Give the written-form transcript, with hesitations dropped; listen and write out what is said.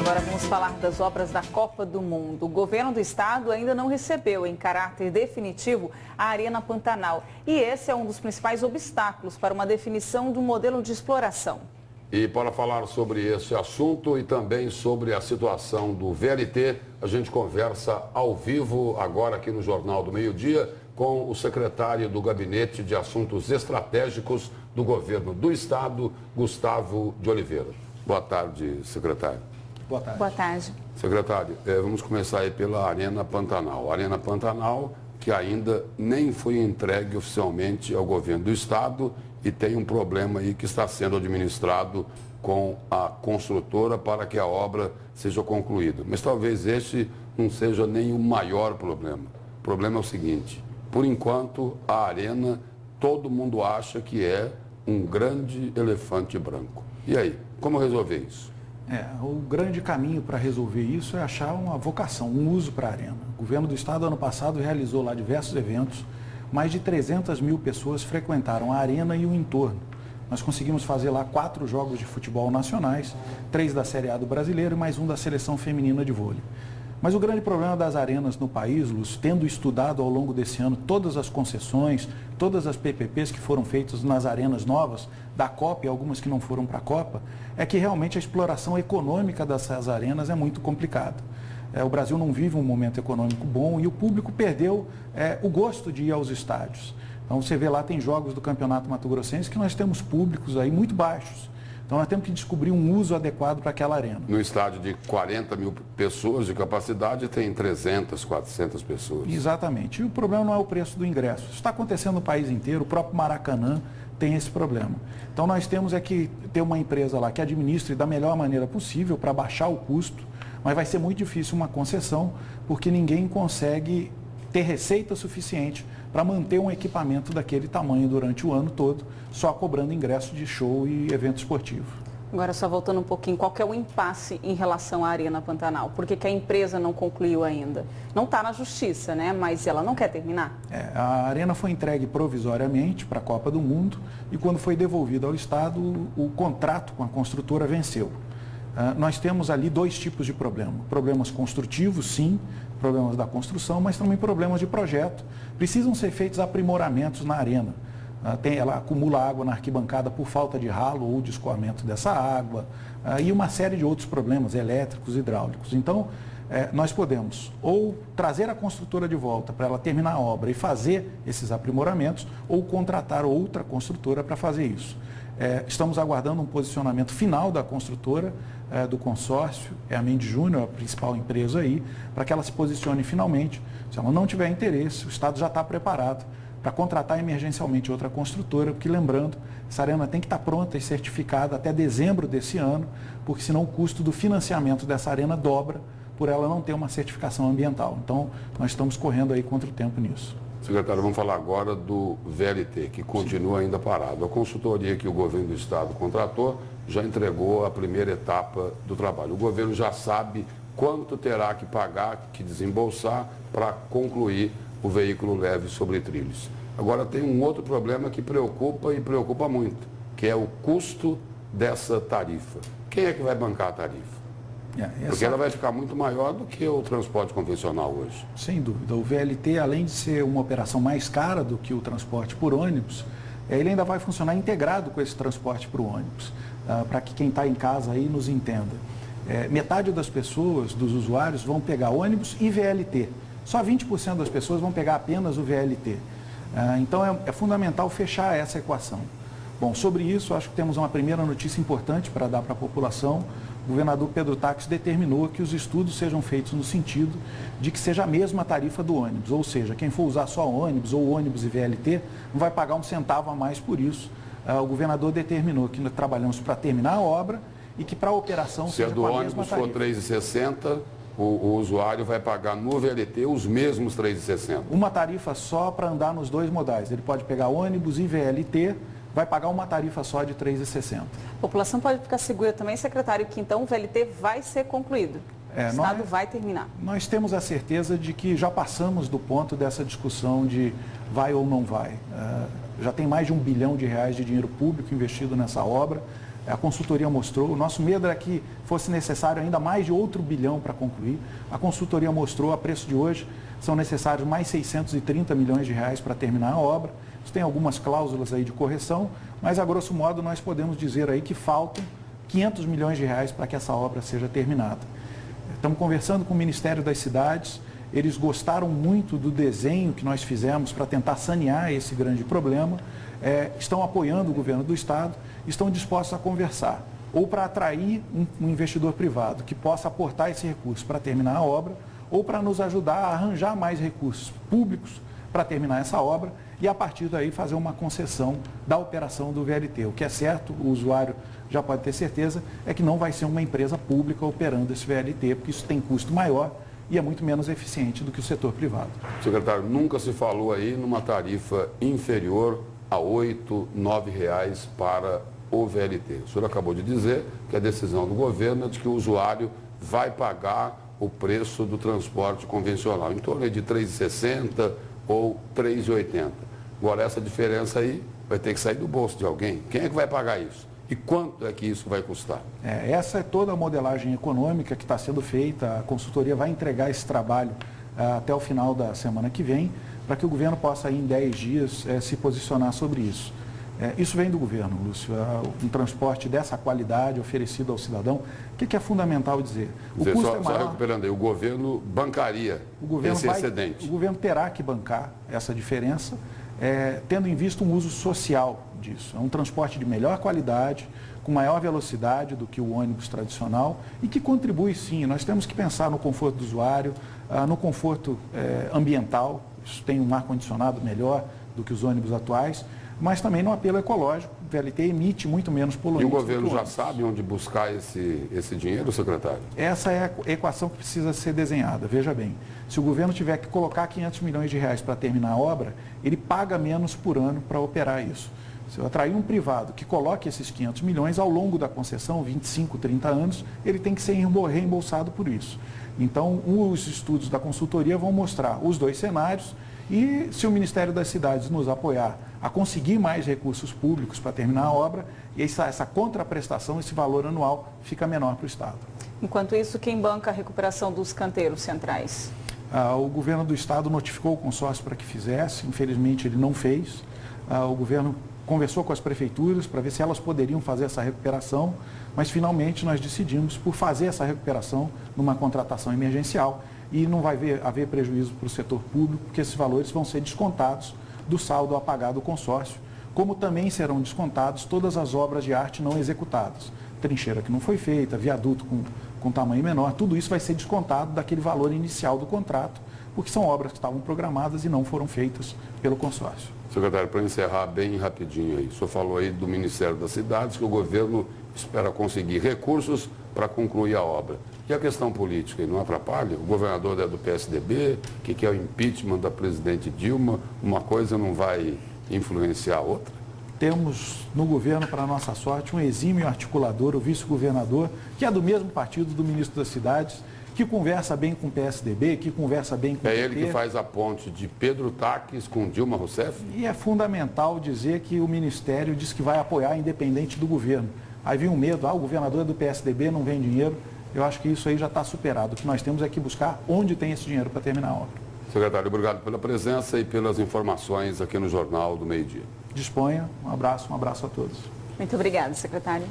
Agora vamos falar das obras da Copa do Mundo. O governo do estado ainda não recebeu em caráter definitivo a Arena Pantanal. E esse é um dos principais obstáculos para uma definição do modelo de exploração. E para falar sobre esse assunto e também sobre a situação do VLT, a gente conversa ao vivo agora aqui no Jornal do Meio-Dia com o secretário do Gabinete de Assuntos Estratégicos do Governo do Estado, Gustavo de Oliveira. Boa tarde, secretário. Boa tarde. Boa tarde. Secretário, vamos começar aí pela Arena Pantanal. Arena Pantanal, que ainda nem foi entregue oficialmente ao Governo do Estado e tem um problema aí que está sendo administrado com a construtora para que a obra seja concluída. Mas talvez esse não seja nem o maior problema. O problema é o seguinte: por enquanto, a arena, todo mundo acha que é um grande elefante branco. E aí, como resolver isso? O grande caminho para resolver isso é achar uma vocação, um uso para a arena. O governo do estado, ano passado, realizou lá diversos eventos. Mais de 300 mil pessoas frequentaram a arena e o entorno. Nós conseguimos fazer lá 4 jogos de futebol nacionais, 3 da Série A do Brasileiro e mais um da Seleção Feminina de Vôlei. Mas o grande problema das arenas no país, Lúcio, tendo estudado ao longo desse ano todas as concessões, todas as PPPs que foram feitas nas arenas novas da Copa e algumas que não foram para a Copa, é que realmente a exploração econômica dessas arenas é muito complicada. O Brasil não vive um momento econômico bom e o público perdeu o gosto de ir aos estádios. Então você vê lá, tem jogos do Campeonato Mato Grossense que nós temos públicos aí muito baixos. Então nós temos que descobrir um uso adequado para aquela arena. No estádio de 40 mil pessoas de capacidade tem 300, 400 pessoas. Exatamente. E o problema não é o preço do ingresso. Isso está acontecendo no país inteiro, o próprio Maracanã tem esse problema. Então nós temos que ter uma empresa lá que administre da melhor maneira possível para baixar o custo, mas vai ser muito difícil uma concessão, porque ninguém consegue ter receita suficiente para manter um equipamento daquele tamanho durante o ano todo, só cobrando ingresso de show e evento esportivo. Agora, só voltando um pouquinho, qual que é o impasse em relação à Arena Pantanal? Por que a empresa não concluiu ainda? Não está na justiça, né? Mas ela não quer terminar? A arena foi entregue provisoriamente para a Copa do Mundo e quando foi devolvida ao Estado, o contrato com a construtora venceu. Nós temos ali 2 tipos de problema. Problemas construtivos, sim, problemas da construção, mas também problemas de projeto. Precisam ser feitos aprimoramentos na arena. Ela acumula água na arquibancada por falta de ralo ou de escoamento dessa água e uma série de outros problemas elétricos e hidráulicos. Então, nós podemos ou trazer a construtora de volta para ela terminar a obra e fazer esses aprimoramentos ou contratar outra construtora para fazer isso. Estamos aguardando um posicionamento final da construtora, do consórcio, é a Mendes Júnior, a principal empresa aí, para que ela se posicione finalmente. Se ela não tiver interesse, o Estado já está preparado para contratar emergencialmente outra construtora, porque lembrando, essa arena tem que estar pronta e certificada até dezembro desse ano, porque senão o custo do financiamento dessa arena dobra por ela não ter uma certificação ambiental. Então, nós estamos correndo aí contra o tempo nisso. Secretário, vamos falar agora do VLT, que continua ainda parado. A consultoria que o governo do estado contratou já entregou a primeira etapa do trabalho. O governo já sabe quanto terá que pagar, que desembolsar para concluir o veículo leve sobre trilhos. Agora tem um outro problema que preocupa e preocupa muito, que é o custo dessa tarifa. Quem é que vai bancar a tarifa? Porque ela vai ficar muito maior do que o transporte convencional hoje. Sem dúvida. O VLT, além de ser uma operação mais cara do que o transporte por ônibus, ele ainda vai funcionar integrado com esse transporte por ônibus, para que quem está em casa aí nos entenda. Metade das pessoas, dos usuários, vão pegar ônibus e VLT. Só 20% das pessoas vão pegar apenas o VLT. Então é fundamental fechar essa equação. Bom, sobre isso, acho que temos uma primeira notícia importante para dar para a população. O governador Pedro Táxi determinou que os estudos sejam feitos no sentido de que seja a mesma tarifa do ônibus, ou seja, quem for usar só ônibus ou ônibus e VLT não vai pagar um centavo a mais por isso. O governador determinou que nós trabalhamos para terminar a obra e que para a operação seja com a mesma tarifa. Se a do ônibus for R$ 3,60, o usuário vai pagar no VLT os mesmos R$ 3,60. Uma tarifa só para andar nos 2 modais. Ele pode pegar ônibus e VLT, vai pagar uma tarifa só de R$ 3,60. A população pode ficar segura também, secretário, que então o VLT vai ser concluído. O Estado vai terminar. Nós temos a certeza de que já passamos do ponto dessa discussão de vai ou não vai. Já tem mais de R$ 1 bilhão de dinheiro público investido nessa obra. A consultoria mostrou, o nosso medo era que fosse necessário ainda mais de outro bilhão para concluir. A consultoria mostrou, a preço de hoje, são necessários mais 630 milhões de reais para terminar a obra. Isso tem algumas cláusulas aí de correção, mas a grosso modo nós podemos dizer aí que faltam 500 milhões de reais para que essa obra seja terminada. Estamos conversando com o Ministério das Cidades, eles gostaram muito do desenho que nós fizemos para tentar sanear esse grande problema, estão apoiando o governo do Estado, estão dispostos a conversar, ou para atrair um investidor privado que possa aportar esse recurso para terminar a obra, ou para nos ajudar a arranjar mais recursos públicos para terminar essa obra e a partir daí fazer uma concessão da operação do VLT. O que é certo, o usuário já pode ter certeza, é que não vai ser uma empresa pública operando esse VLT, porque isso tem custo maior e é muito menos eficiente do que o setor privado. Secretário, nunca se falou aí numa tarifa inferior a R$ 8, R$ 9 para o VLT. O senhor acabou de dizer que a decisão do governo é de que o usuário vai pagar o preço do transporte convencional, em torno de R$ 3,60 ou R$ 3,80. Agora, essa diferença aí vai ter que sair do bolso de alguém. Quem é que vai pagar isso? E quanto é que isso vai custar? Essa é toda a modelagem econômica que está sendo feita. A consultoria vai entregar esse trabalho até o final da semana que vem, para que o governo possa, em 10 dias, se posicionar sobre isso. Isso vem do governo, Lúcio. Um transporte dessa qualidade oferecido ao cidadão. O que é fundamental dizer? O custo é maior. Só recuperando aí, o governo bancaria esse excedente. O governo terá que bancar essa diferença, tendo em vista um uso social disso. É um transporte de melhor qualidade, com maior velocidade do que o ônibus tradicional e que contribui sim. Nós temos que pensar no conforto do usuário, no conforto ambiental. Isso tem um ar-condicionado melhor do que os ônibus atuais, mas também no apelo ecológico. O VLT emite muito menos poluentes. E o governo já sabe onde buscar esse dinheiro, secretário? Essa é a equação que precisa ser desenhada. Veja bem, se o governo tiver que colocar 500 milhões de reais para terminar a obra, ele paga menos por ano para operar isso. Se eu atrair um privado que coloque esses 500 milhões ao longo da concessão, 25, 30 anos, ele tem que ser reembolsado por isso. Então, os estudos da consultoria vão mostrar os dois cenários e se o Ministério das Cidades nos apoiar a conseguir mais recursos públicos para terminar a obra, essa contraprestação, esse valor anual, fica menor para o Estado. Enquanto isso, quem banca a recuperação dos canteiros centrais? O governo do Estado notificou o consórcio para que fizesse, infelizmente ele não fez. O governo conversou com as prefeituras para ver se elas poderiam fazer essa recuperação, mas finalmente nós decidimos por fazer essa recuperação numa contratação emergencial e não vai haver prejuízo para o setor público, porque esses valores vão ser descontados do saldo a pagar do consórcio, como também serão descontados todas as obras de arte não executadas. Trincheira que não foi feita, viaduto com tamanho menor, tudo isso vai ser descontado daquele valor inicial do contrato, porque são obras que estavam programadas e não foram feitas pelo consórcio. Secretário, para encerrar bem rapidinho aí, o senhor falou aí do Ministério das Cidades, que o governo espera conseguir recursos para concluir a obra. E a questão política, não atrapalha? O governador é do PSDB, que é o impeachment da presidente Dilma, uma coisa não vai influenciar a outra? Temos no governo, para nossa sorte, um exímio articulador, o vice-governador, que é do mesmo partido do ministro das Cidades, que conversa bem com o PSDB, que conversa bem com o PT. É ele que faz a ponte de Pedro Taques com Dilma Rousseff? E é fundamental dizer que o Ministério diz que vai apoiar independente do governo. Aí vem um medo, o governador é do PSDB, não vem dinheiro. Eu acho que isso aí já está superado. O que nós temos é que buscar onde tem esse dinheiro para terminar a obra. Secretário, obrigado pela presença e pelas informações aqui no Jornal do Meio-Dia. Disponha. Um abraço a todos. Muito obrigada, secretário.